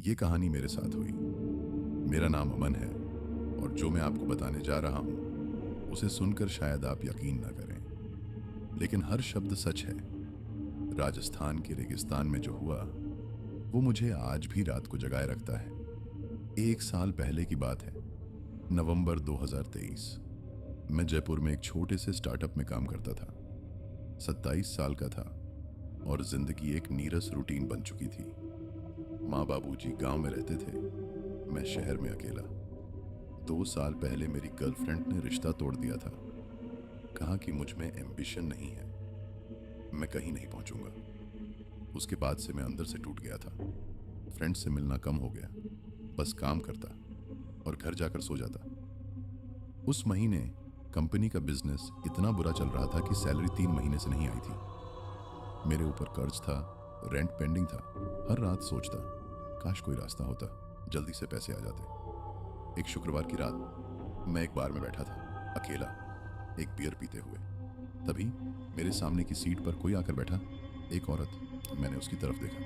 ये कहानी मेरे साथ हुई। मेरा नाम अमन है और जो मैं आपको बताने जा रहा हूँ उसे सुनकर शायद आप यकीन ना करें, लेकिन हर शब्द सच है। राजस्थान के रेगिस्तान में जो हुआ वो मुझे आज भी रात को जगाए रखता है। 1 साल पहले की बात है, नवंबर 2023। मैं जयपुर में एक छोटे से स्टार्टअप में काम करता था। 27 साल का था और जिंदगी एक नीरस रूटीन बन चुकी थी। माँ बाबूजी गांव में रहते थे, मैं शहर में अकेला। 2 साल पहले मेरी गर्लफ्रेंड ने रिश्ता तोड़ दिया था। कहा कि मुझ में एम्बिशन नहीं है, मैं कहीं नहीं पहुंचूंगा। उसके बाद से मैं अंदर से टूट गया था। फ्रेंड से मिलना कम हो गया, बस काम करता और घर जाकर सो जाता। उस महीने कंपनी का बिजनेस इतना बुरा चल रहा था कि सैलरी 3 महीने से नहीं आई थी। मेरे ऊपर कर्ज था, रेंट पेंडिंग था। हर रात सोचता, काश कोई रास्ता होता, जल्दी से पैसे आ जाते। एक शुक्रवार की रात मैं एक बार में बैठा था, अकेला, एक बियर पीते हुए। तभी मेरे सामने की सीट पर कोई आकर बैठा, एक औरत। मैंने उसकी तरफ देखा।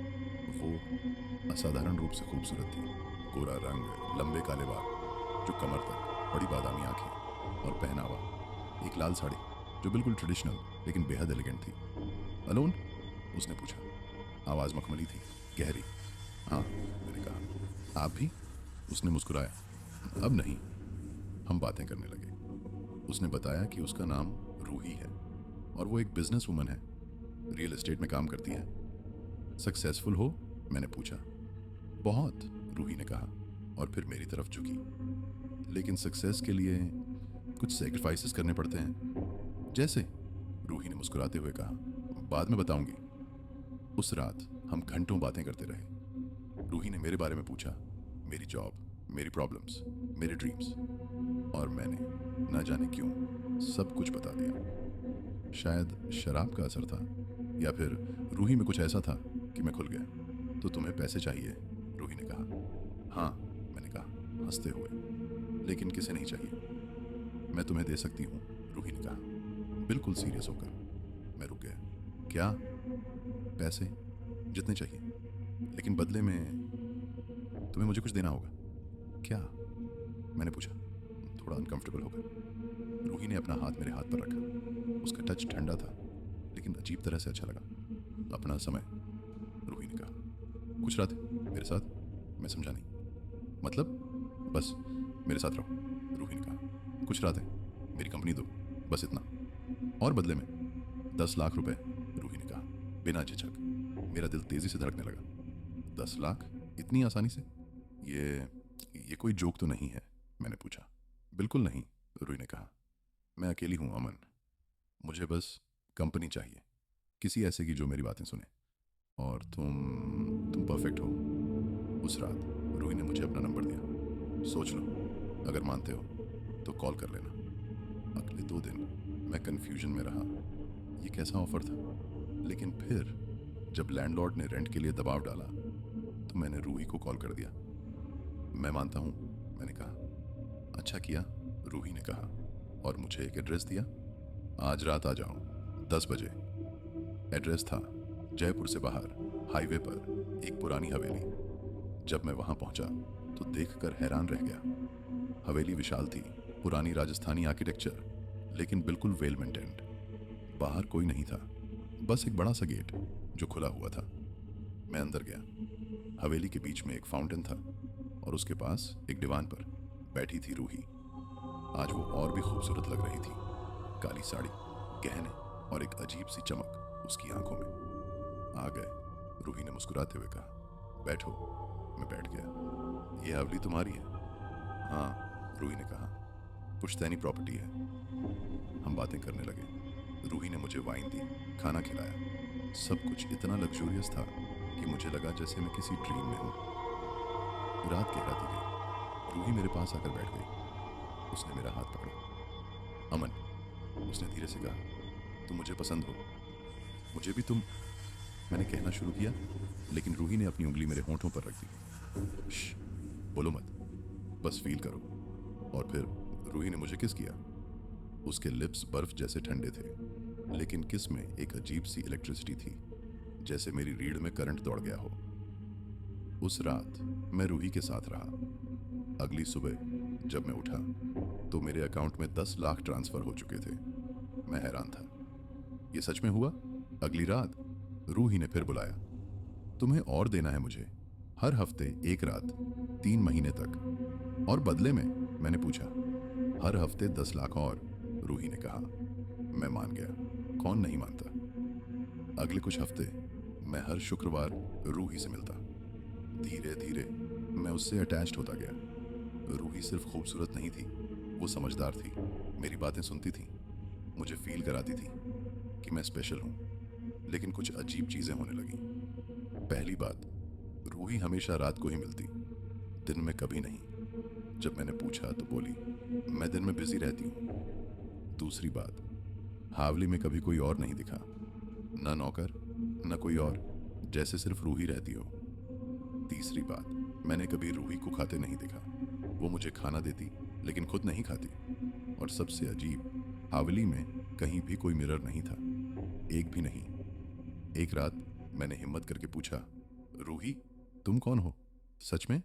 वो असाधारण रूप से खूबसूरत थी। गोरा रंग, लंबे काले बाल जो कमर तक, बड़ी बादामी आंखें और पहनावा एक लाल साड़ी जो बिल्कुल ट्रेडिशनल लेकिन बेहद एलिगेंट थी। अलोन? उसने पूछा। आवाज मखमली थी, गहरी। हाँ, मैंने कहा। आप भी? उसने मुस्कुराया। अब नहीं। हम बातें करने लगे। उसने बताया कि उसका नाम रूही है और वो एक बिजनेस वुमन है, रियल एस्टेट में काम करती है। सक्सेसफुल हो? मैंने पूछा। बहुत, रूही ने कहा और फिर मेरी तरफ झुकी। लेकिन सक्सेस के लिए कुछ सेक्रीफाइसेस करने पड़ते हैं। जैसे? रूही ने मुस्कुराते हुए कहा। बाद में बताऊंगी। उस रात हम घंटों बातें करते रहे। रूही ने मेरे बारे में पूछा, मेरी जॉब, मेरी प्रॉब्लम्स, मेरे ड्रीम्स, और मैंने न जाने क्यों सब कुछ बता दिया। शायद शराब का असर था या फिर रूही में कुछ ऐसा था कि मैं खुल गया। तो तुम्हें पैसे चाहिए? रूही ने कहा। हाँ, मैंने कहा हंसते हुए। लेकिन किसे नहीं चाहिए? मैं तुम्हें दे सकती हूँ, रूही ने कहा बिल्कुल सीरियस होकर। मैं रुक गया। क्या? पैसे, जितने चाहिए, लेकिन बदले में तुम्हें मुझे कुछ देना होगा। क्या? मैंने पूछा, थोड़ा अनकंफर्टेबल होकर। रूही ने अपना हाथ मेरे हाथ पर रखा। उसका टच ठंडा था लेकिन अजीब तरह से अच्छा लगा। अपना समय, रूही ने कहा। कुछ रात मेरे साथ? मैं समझा नहीं। मतलब? बस मेरे साथ रहो, रूही ने कहा। कुछ रात है, मेरी कंपनी दो, बस इतना। और बदले में 10 लाख रुपए, रूही ने कहा बिना झिझक। मेरा दिल तेजी से धड़कने लगा। 10 लाख? इतनी आसानी से? ये कोई जोक तो नहीं है? मैंने पूछा। बिल्कुल नहीं, रूही ने कहा। मैं अकेली हूं अमन। मुझे बस कंपनी चाहिए, किसी ऐसे की जो मेरी बातें सुने। और तुम परफेक्ट हो। उस रात रूही ने मुझे अपना नंबर दिया। सोच लो, अगर मानते हो तो कॉल कर लेना। अगले 2 दिन मैं कंफ्यूजन में रहा। ये कैसा ऑफर था? लेकिन फिर जब लैंडलॉर्ड ने रेंट के लिए दबाव डाला तो मैंने रूही को कॉल कर दिया। मैं मानता हूं, मैंने कहा। अच्छा किया, रूही ने कहा और मुझे एक एड्रेस दिया। आज रात आ जाओ, 10 बजे। एड्रेस था जयपुर से बाहर, हाईवे पर एक पुरानी हवेली। जब मैं वहां पहुंचा तो देखकर हैरान रह गया। हवेली विशाल थी, पुरानी राजस्थानी आर्किटेक्चर, लेकिन बिल्कुल वेल मेंटेन्ड। बाहर कोई नहीं था, बस एक बड़ा सा गेट जो खुला हुआ था। मैं अंदर गया। हवेली के बीच में एक फाउंटेन था और उसके पास एक दीवान पर बैठी थी रूही। आज वो और भी खूबसूरत लग रही थी। काली साड़ी, गहने और एक अजीब सी चमक उसकी आंखों में। आ गए, रूही ने मुस्कुराते हुए कहा। बैठो। मैं बैठ गया। ये हवेली तुम्हारी है? हाँ, रूही ने कहा। पुश्तैनी प्रॉपर्टी है। हम बातें करने लगे। रूही ने मुझे वाइन दी, खाना खिलाया। सब कुछ इतना लग्जूरियस था कि मुझे लगा जैसे मैं किसी ड्रीम में हूँ। रात गहराती गई। रूही मेरे पास आकर बैठ गई। उसने मेरा हाथ पकड़ा। अमन, उसने धीरे से कहा, तुम मुझे पसंद हो। मुझे भी तुम। मैंने कहना शुरू किया, लेकिन रूही ने अपनी उंगली मेरे होंठों पर रख दी। श्श, बोलो मत, बस फील करो। और फिर रूही ने मुझे किस किया। उसके लिप्स बर्फ जैसे ठंडे थे, लेकिन किस में एक अजीब सी इलेक्ट्रिसिटी थी, जैसे मेरी रीढ़ में करंट दौड़ गया हो। उस रात मैं रूही के साथ रहा। अगली सुबह जब मैं उठा तो मेरे अकाउंट में 10 लाख ट्रांसफर हो चुके थे। मैं हैरान था, ये सच में हुआ? अगली रात रूही ने फिर बुलाया, तुम्हें और देना है मुझे, हर हफ्ते एक रात 3 महीने तक। और बदले में? मैंने पूछा। हर हफ्ते 10 लाख और, रूही ने कहा। मैं मान गया, कौन नहीं मानता। अगले कुछ हफ्ते मैं हर शुक्रवार रूही से मिलता। धीरे धीरे मैं उससे अटैच्ड होता गया। रूही सिर्फ खूबसूरत नहीं थी, वो समझदार थी, मेरी बातें सुनती थी, मुझे फील कराती थी कि मैं स्पेशल हूँ। लेकिन कुछ अजीब चीजें होने लगी। पहली बात, रूही हमेशा रात को ही मिलती, दिन में कभी नहीं। जब मैंने पूछा तो बोली, मैं दिन में बिजी रहती हूँ। दूसरी बात, हावली में कभी कोई और नहीं दिखा, ना नौकर ना कोई और, जैसे सिर्फ रूही रहती हो। तीसरी बात, मैंने कभी रूही को खाते नहीं देखा। वो मुझे खाना देती लेकिन खुद नहीं खाती। और सबसे अजीब, हावली में कहीं भी कोई मिरर नहीं था, एक भी नहीं। एक रात मैंने हिम्मत करके पूछा, रूही तुम कौन हो सच में?